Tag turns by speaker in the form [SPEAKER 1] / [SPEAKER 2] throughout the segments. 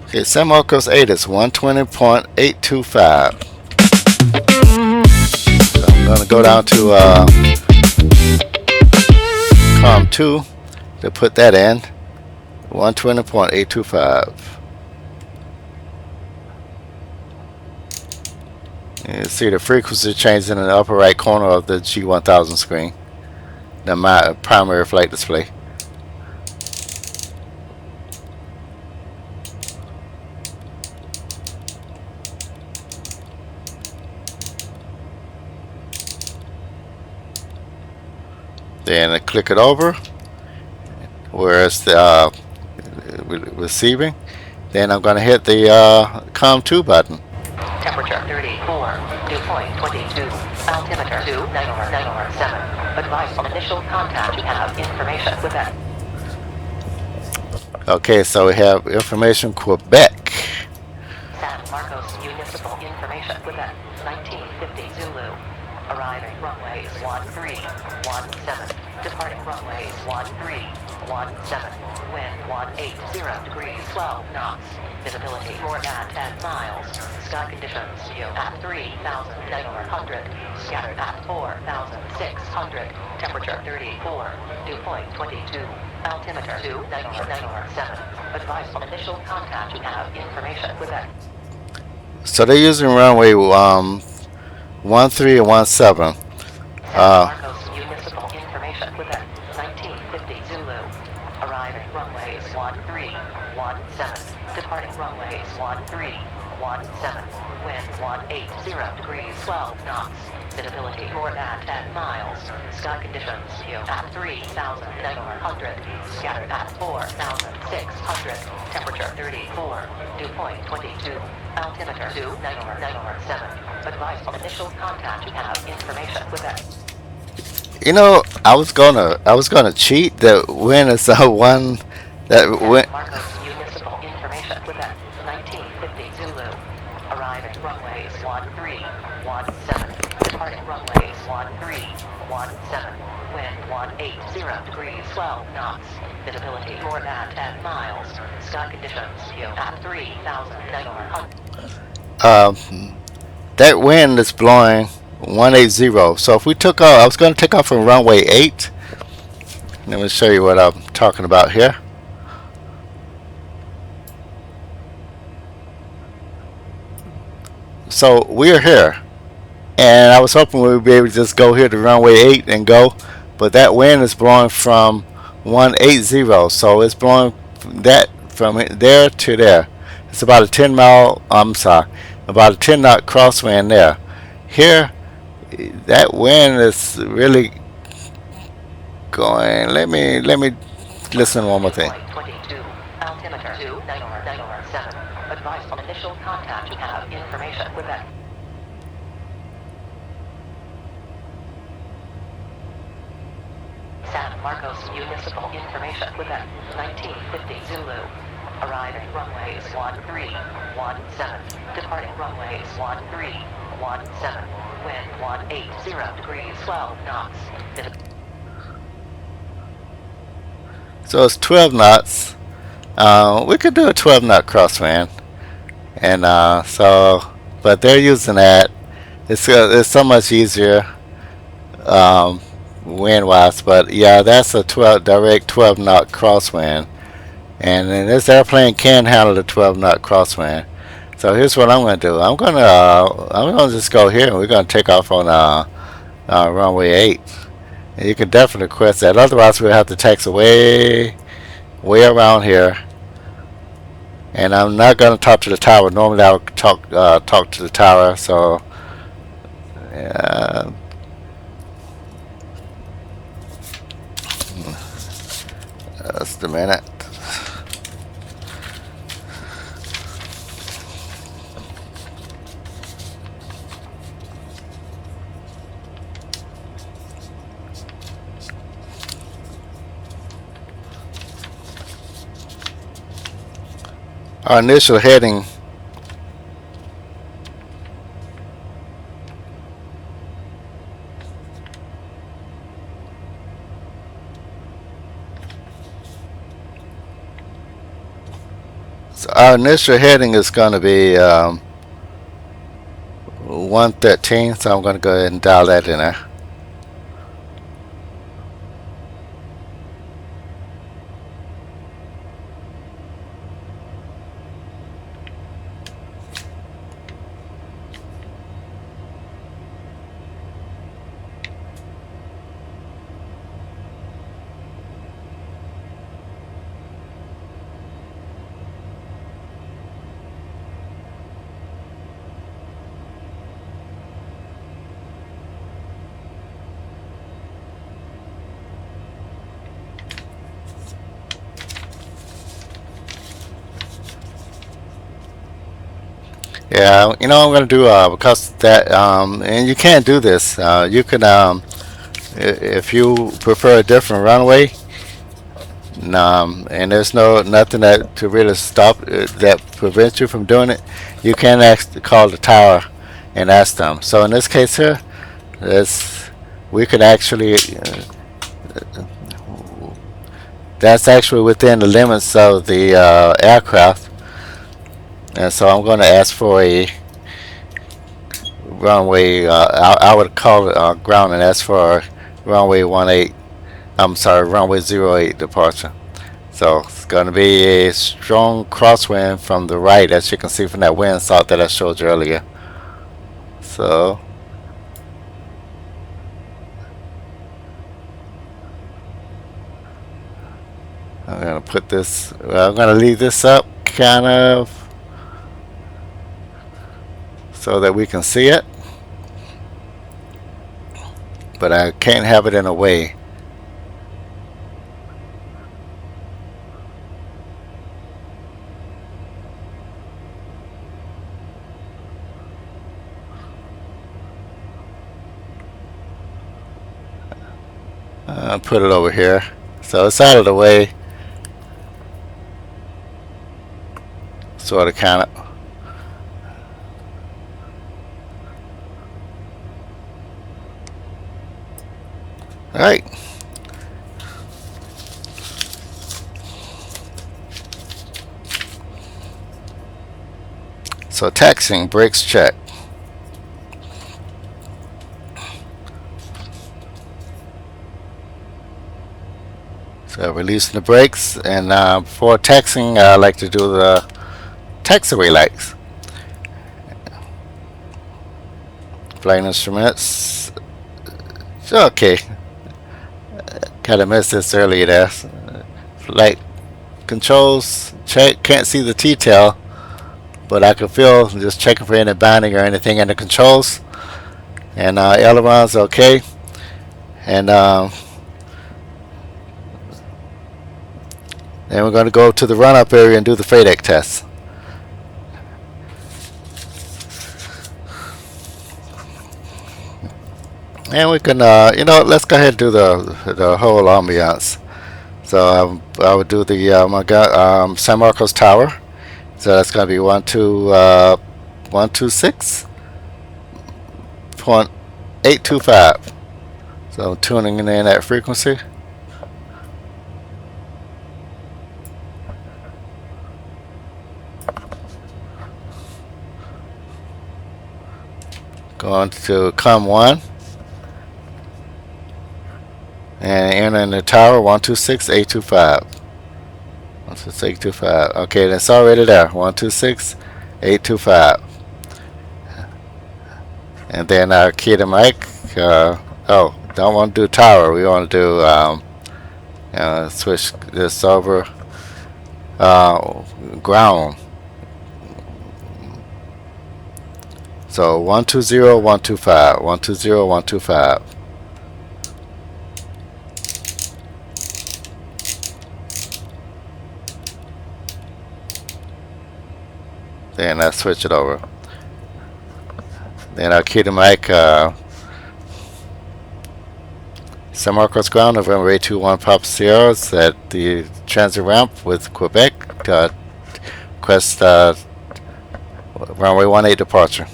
[SPEAKER 1] Okay, San Marcos 8 is 120.825. So I'm going to go down to column 2 to put that in. 120.825. You see the frequency change in the upper right corner of the G1000 screen, the primary flight display. Then I click it over where it's the receiving. Then I'm going to hit the COM2 button.
[SPEAKER 2] Temperature 34, dew point 22, altimeter 29907. Advice on initial contact. You have information Quebec.
[SPEAKER 1] Okay, so we have information Quebec.
[SPEAKER 2] San Marcos Municipal Information Quebec, 1950 Zulu. Arriving runways 1317. Departing runways 1317. Wind 180 degrees 12 knots. Visibility more than 10 miles. Sky conditions at 3,900. Scattered at 4,600. Temperature 34. Dew point 22. Altimeter 29907. Advice on initial contact. You have information Quebec.
[SPEAKER 1] So they're using runway 13 and 17.
[SPEAKER 2] Marcos Municipal Information Quebec, 1950 Zulu. Arriving runways 1317. Departing runways 1317. Wind 180 degrees 12 knots. Visibility more than 10 miles. Sky conditions at 3,900. Scattered at 4,600. Temperature 34. Dew point 22. Altimeter 29907. Advice on initial contact. You have information Quebec.
[SPEAKER 1] You know, I was gonna cheat. The wind is one that went.
[SPEAKER 2] Marcos Municipal Information Quebec, 1950 Zulu. Arriving runways 1317. Departing runways 1317. Wind 180 degrees 12 knots. Visibility more than 10 miles. Sky conditions at 3,900.
[SPEAKER 1] That wind is blowing 180. So if we took off, I was going to take off from runway 8. Let me show you what I'm talking about here. So we're here, and I was hoping we would be able to just go here to runway 8 and go, but that wind is blowing from 180, so it's blowing that from there to there. It's about a 10 mile, about a 10 knot crosswind there. Here, that wind is really going. Let me listen to one more thing.
[SPEAKER 2] 22, altimeter 29907. Advice on initial contact. You have information Quebec. San Marcos Municipal Information Quebec, 1950 Zulu. Arriving runways 1317. Departing runways 1317. Wind 180 degrees 12 knots.
[SPEAKER 1] So it's 12 knots. We could do a 12 knot crosswind, and but they're using that. It's so much easier wind wise. But yeah, that's a direct 12 knot crosswind, and then this airplane can handle the 12 knot crosswind. So here's what I'm going to do. I'm going to just go here, and we're going to take off on runway 8. And you can definitely request that. Otherwise, we'll have to taxi way around here. And I'm not going to talk to the tower. Normally, I would talk to the tower. So, just a minute. Our initial heading our initial heading is going to be 113, so I'm going to go ahead and dial that in there. Yeah, you know, I'm going to do because that and you can't do this. You can if you prefer a different runway, and there's nothing that to really stop that prevents you from doing it. You can call the tower and ask them. So in this case here, we could actually that's actually within the limits of the aircraft. And so I'm going to ask for a runway, I would call it ground and ask for runway 18, I'm sorry, runway 08 departure. So it's going to be a strong crosswind from the right, as you can see from that wind salt that I showed you earlier. So I'm going to put this, I'm going to leave this up kind of so that we can see it, but I can't have it in a way. I'll put it over here so it's out of the way, sort of kind of. Alright. So taxiing, brakes check. So releasing the brakes, and before taxiing, I like to do the taxiway lights. Flight instruments. Okay. Kind of missed this earlier there. Flight controls, check. Can't see the T-tail, but I can feel just checking for any binding or anything in the controls. And ailerons, okay. And then we're going to go to the run-up area and do the FADEC test. And we can, you know, let's go ahead and do the whole ambiance. So I would do the San Marcos Tower. So that's going to be 126.825. So tuning in that frequency. Going to COM1. And entering the tower 126.825. 126.825. Okay, that's already there. 126.825. And then our key to mic. Oh, don't want to do tower. We want to do switch this over. Ground. So 120.125. 120.125. Then I switch it over. Then I'll key the mic. San Marcos ground, November 821 Pop Sierras at the transit ramp with Quebec. Request runway 18 departure.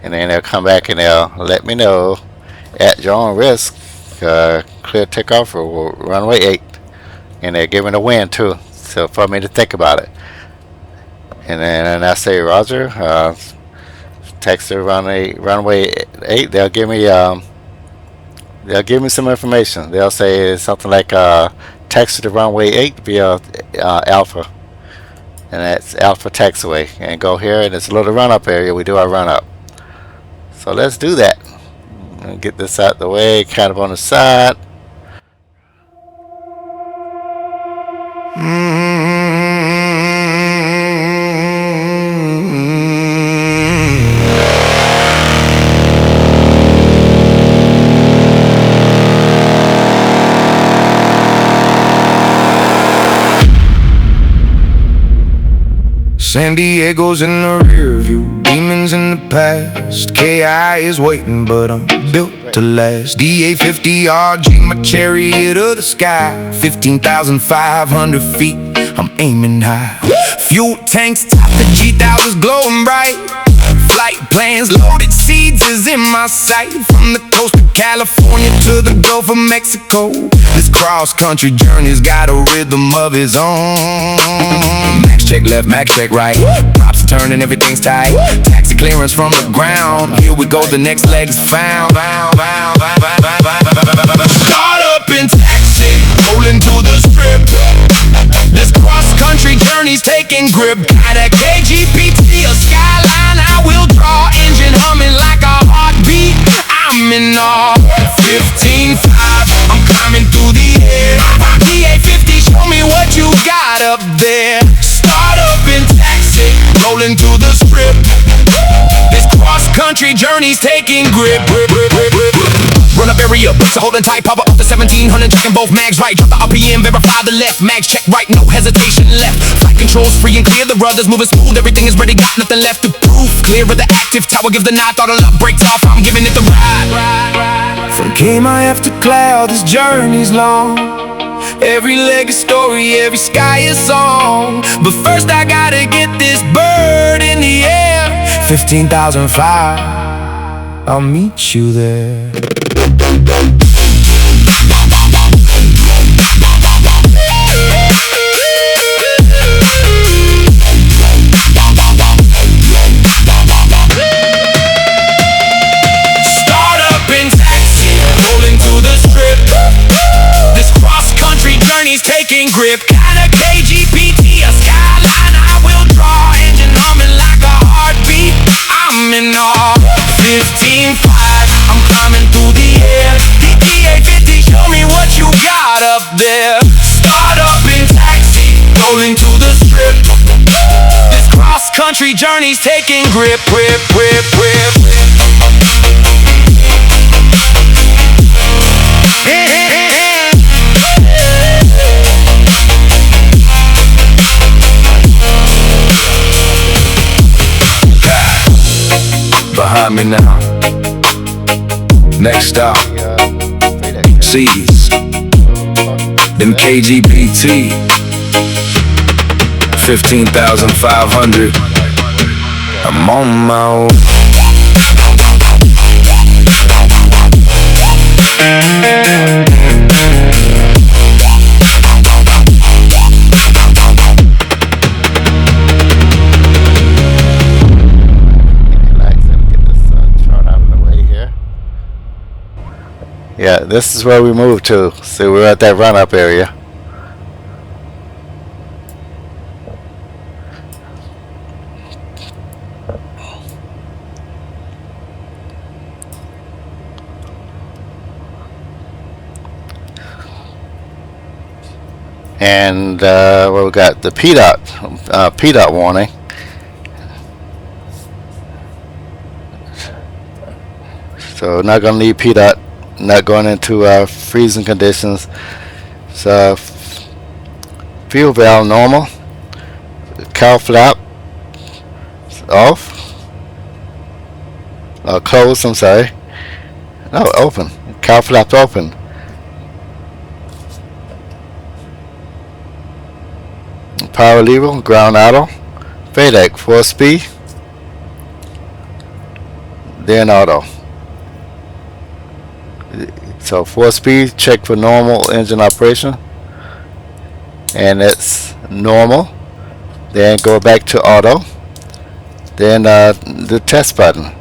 [SPEAKER 1] And then they'll come back and they'll let me know at your own risk, clear takeoff for runway 8. And they're giving a wind too. So for me to think about it. And then I say Roger, text the runway 8. They'll give me some information. They'll say something like text to the runway 8 via Alpha, and that's Alpha taxiway. And go here, and it's a little run up area. We do our run up. So let's do that. And get this out the way, kind of on the side.
[SPEAKER 3] San Diego's in the rear view, demons in the past. KI is waiting, but I'm built to last. DA50RG, my chariot of the sky. 15,500 feet, I'm aiming high. Fuel tanks top, the G1000's glowing bright. Flight plans, loaded seeds is in my sight. From the coast of California to the Gulf of Mexico, this cross-country journey's got a rhythm of its own. Max check left, max check right. Props turning, everything's tight. Taxi clearance from the ground. Here we go, the next leg's found. Start up in taxi, rolling to the strip. This cross-country journey's taking grip. Got a KGPT, a skyline, I will draw. Engine humming like a heartbeat, I'm in awe. 15.5, I'm climbing through the air. DA50, show me what you got up there. Start up in taxi, rolling to the strip. This cross-country journey's taking grip. Run up area, boots are holding tight. Power up to 1700, checking both mags right. Drop the RPM, verify the left. Mags check right, no hesitation left. Flight controls free and clear, the rudder's moving smooth. Everything is ready, got nothing left to prove. Clear of the active tower, give the nod, throttle up, brakes off, I'm giving it the ride. From KMYF to KLAL, this journey's long. Every leg is story, every sky is song. But first I gotta get this bird in the air. 15,005, I'll meet you there. Start up in taxi, rolling to the strip. This cross-country journey's taking grip. Got a KGPT, a skyline I will draw. Engine humming like a heartbeat, I'm in awe. 15.5, I'm climbing through the air. DA50, show me what you got up there. Start up in taxi, rolling to the strip. This cross-country journey's taking grip, grip, grip, grip. Behind me now. Next stop, C's. Then KGPT. 15,500. I'm on my way.
[SPEAKER 1] Yeah, this is where we moved to. So we're at that run-up area. And well, we got the PDOT warning. So not going to need PDOT. Not going into freezing conditions. So fuel valve normal. Cowl flap off. Closed, I'm sorry. No, open. Cowl flap open. Power lever, ground auto. FADEC 4-speed. Then auto. So 4-speed, check for normal engine operation, and it's normal, then go back to auto, then the test button.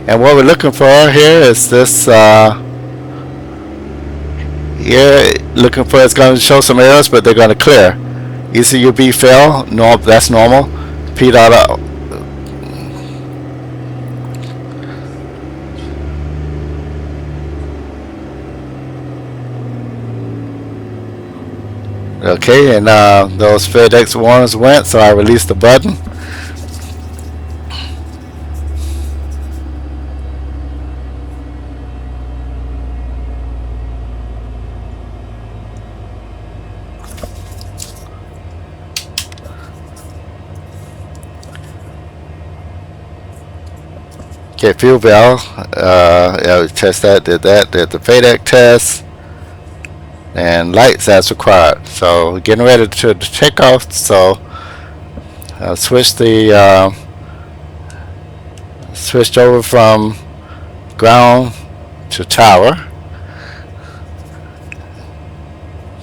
[SPEAKER 1] And what we're looking for here is this here, looking for, it's going to show some errors, but they're going to clear. ECUB fail, no, that's normal. P dot okay, and those FedEx warnings went, so I released the button. Okay, fuel valve, yeah, we test that, did the FedEx test, and lights as required. So we're getting ready to take off, so switched over from ground to tower.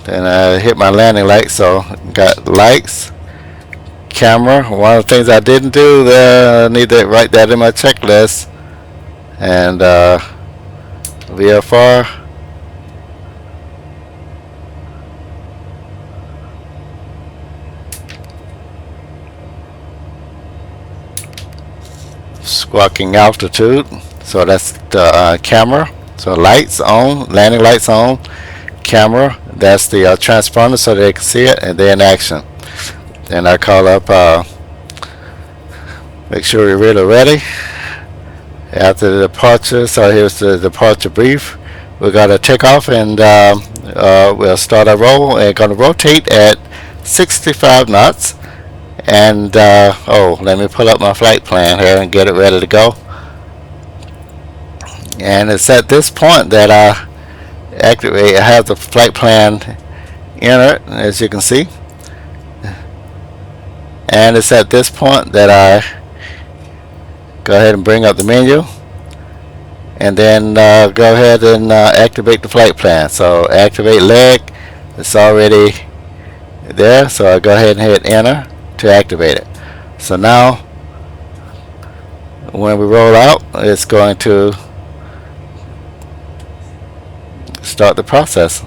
[SPEAKER 1] Then I hit my landing light, so got lights, camera. One of the things I didn't do there, I need to write that in my checklist. And VFR, squawking altitude, so that's the camera. So lights on, landing lights on, camera, that's the transponder so they can see it, and then action. Then I call up, make sure you're really ready. After the departure, so here's the departure brief. We're going to take off, and we'll start our roll, and going to rotate at 65 knots. And oh, let me pull up my flight plan here and get it ready to go. And it's at this point that I activate. I have the flight plan in it, as you can see. And it's at this point that I go ahead and bring up the menu, and then go ahead and activate the flight plan. So activate leg, it's already there, so I go ahead and hit enter to activate it. So now when we roll out, it's going to start the process.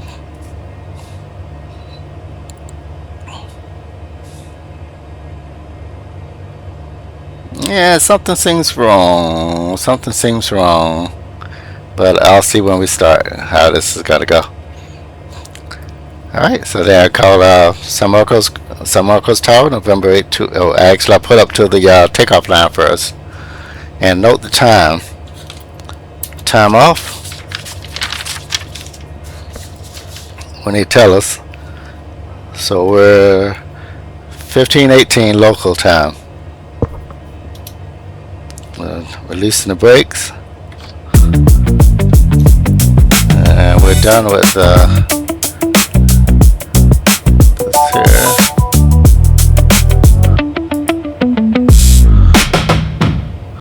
[SPEAKER 1] Yeah, something seems wrong. Something seems wrong. But I'll see when we start how this is gonna go. Alright, so then I call San Marcos Tower, November 8 oh, actually I put up to the takeoff line first. And note the time. Time off. When they tell us. So we're 15:18 local time. Releasing the brakes, and we're done with